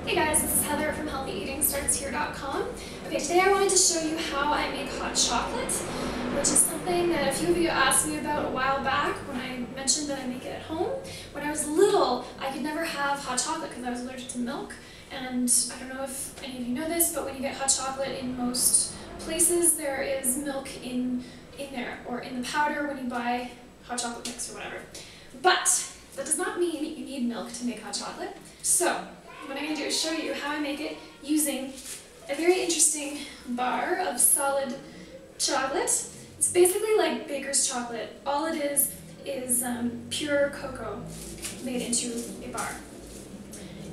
Hey guys, this is Heather from healthyeatingstartshere.com. Okay, today I wanted to show you how I make hot chocolate, which is something that a few of you asked me about a while back when I mentioned that I make it at home. When I was little, I could never have hot chocolate because I was allergic to milk, and I don't know if any of you know this, but when you get hot chocolate in most places, there is milk in there, or in the powder when you buy hot chocolate mix or whatever. But that does not mean you need milk to make hot chocolate. So what I'm going to do is show you how I make it using a very interesting bar of solid chocolate. It's basically like baker's chocolate. All it is pure cocoa made into a bar.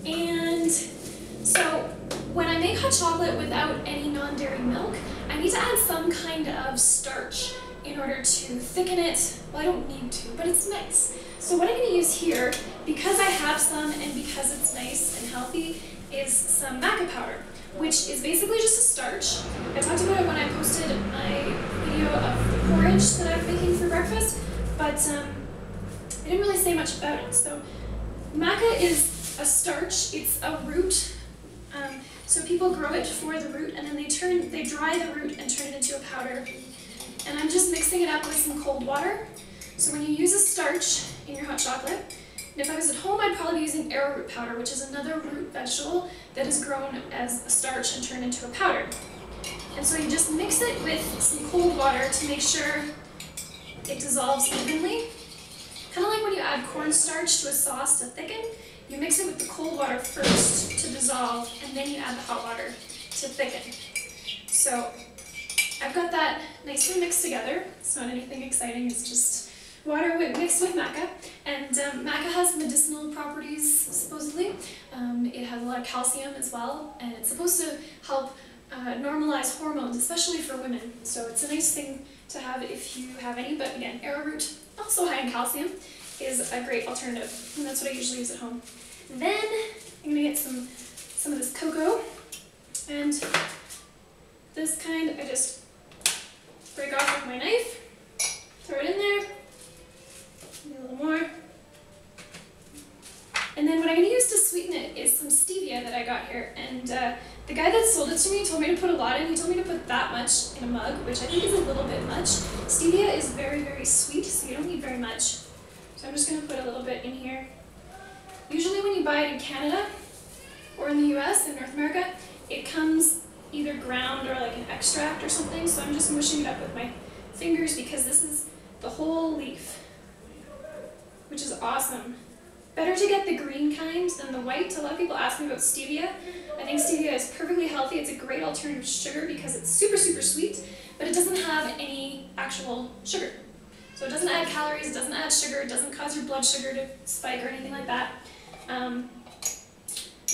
And so when I make hot chocolate without any non-dairy milk, I need to add some kind of starch in order to thicken it. Well, I don't need to, but it's nice. So what I'm going to use here, because I have some and because it's nice and healthy, is some maca powder, which is basically just a starch. I talked about it when I posted my video of the porridge that I'm making for breakfast, but I didn't really say much about it. So maca is a starch, it's a root. So people grow it for the root, and then they dry the root and turn it into a powder. And I'm just mixing it up with some cold water. So when you use a starch in your hot chocolate, and if I was at home, I'd probably be using arrowroot powder, which is another root vegetable that is grown as a starch and turned into a powder. And so you just mix it with some cold water to make sure it dissolves evenly. Kind of like when you add cornstarch to a sauce to thicken, you mix it with the cold water first to dissolve, and then you add the hot water to thicken. So I've got that nicely mixed together. It's not anything exciting, it's just water mixed with maca. And maca has medicinal properties, supposedly. It has a lot of calcium as well, and it's supposed to help normalize hormones, especially for women. So it's a nice thing to have if you have any, but again, arrowroot, also high in calcium, is a great alternative, and that's what I usually use at home. Then I'm gonna get some of this cocoa, and this kind I just break off with my knife, throw it in there, maybe a little more. And then what I'm going to use to sweeten it is some stevia that I got here. And the guy that sold it to me told me to put a lot in. He told me to put that much in a mug, which I think is a little bit much. Stevia is very, very sweet, so you don't need very much. So I'm just going to put a little bit in here. Usually when you buy it in Canada or in the US, in North America, it comes either ground or like an extract or something, so I'm just mushing it up with my fingers because this is the whole leaf, which is awesome. Better to get the green kind than the white. A lot of people ask me about stevia. I think stevia is perfectly healthy. It's a great alternative to sugar because it's super, super sweet, but it doesn't have any actual sugar. So it doesn't add calories, it doesn't add sugar, it doesn't cause your blood sugar to spike or anything like that.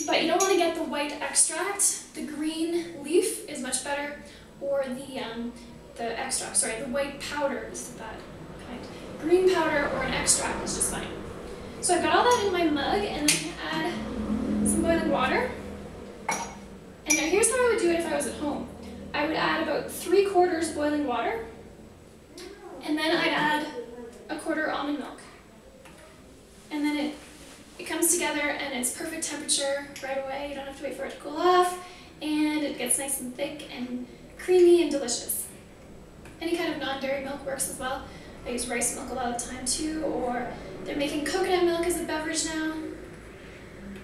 But you don't want to get the white extract. The green leaf is much better, or the extract, sorry, the white powder is the bad kind. Green powder or an extract is just fine. So I've got all that in my mug, and I'm going to add some boiling water. And now here's how I would do it if I was at home. I would add about 3/4 boiling water, and then I'd add 1/4 almond milk. And then it comes together and it's perfect temperature right away. You don't have to wait for it to cool off, and it gets nice and thick and creamy and delicious. Any kind of non-dairy milk works as well. I use rice milk a lot of the time too, or they're making coconut milk as a beverage now.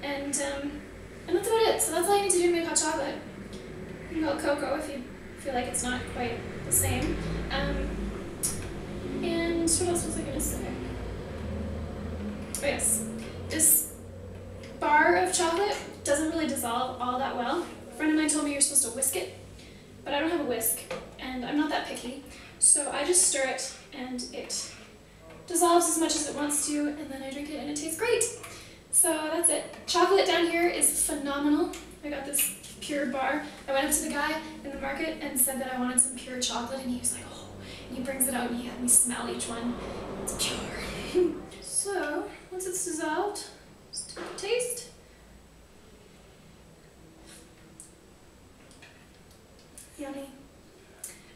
And that's about it. So that's all you need to do to make hot chocolate. You can go cocoa if you feel like it's not quite the same. And what else was I going to say? Oh yes, this bar of chocolate doesn't really dissolve all that well. A friend of mine told me you're supposed to whisk it, but I don't have a whisk, and I'm not that picky. So I just stir it, and it dissolves as much as it wants to, and then I drink it, and it tastes great. So that's it. Chocolate down here is phenomenal. I got this pure bar. I went up to the guy in the market and said that I wanted some pure chocolate, and he was like, oh, and he brings it out, and he had me smell each one. It's pure. So once it's dissolved, just take a taste. Yummy.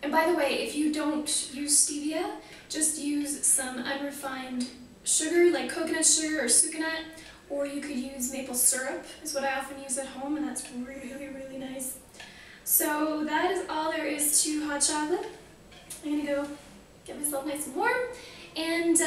And by the way, if you don't use stevia, just use some unrefined sugar like coconut sugar or sucanut, or you could use maple syrup, is what I often use at home, and that's really, really nice. So that is all there is to hot chocolate. I'm gonna go get myself nice and warm. And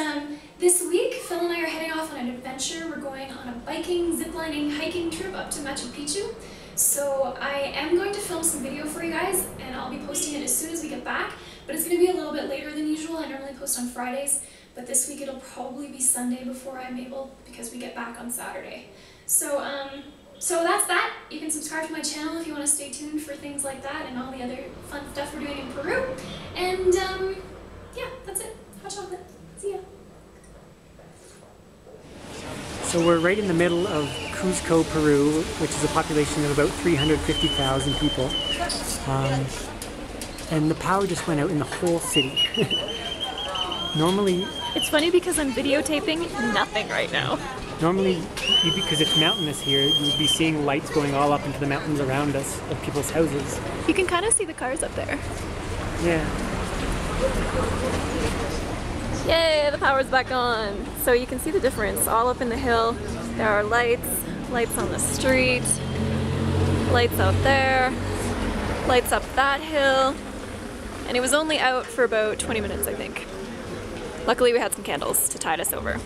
this week, Phil and I are heading off on an adventure. We're going on a biking, ziplining, hiking trip up to Machu Picchu. So I am going to film some video for you guys, and I'll be posting it as soon as we get back. But it's going to be a little bit later than usual. I normally post on Fridays, but this week it'll probably be Sunday before I'm able, because we get back on Saturday. So that's that. You can subscribe to my channel if you want to stay tuned for things like that and all the other fun stuff we're doing in Peru. And yeah, that's it. Hot chocolate. See ya. So we're right in the middle of Cuzco, Peru, which is a population of about 350,000 people. And the power just went out in the whole city. Normally... It's funny because I'm videotaping nothing right now. Normally, because it's mountainous here, you would be seeing lights going all up into the mountains around us of people's houses. You can kind of see the cars up there. Yeah. Yay, the power's back on. So you can see the difference. All up in the hill, there are lights on the street, lights out there, lights up that hill. And it was only out for about 20 minutes, I think. Luckily we had some candles to tide us over.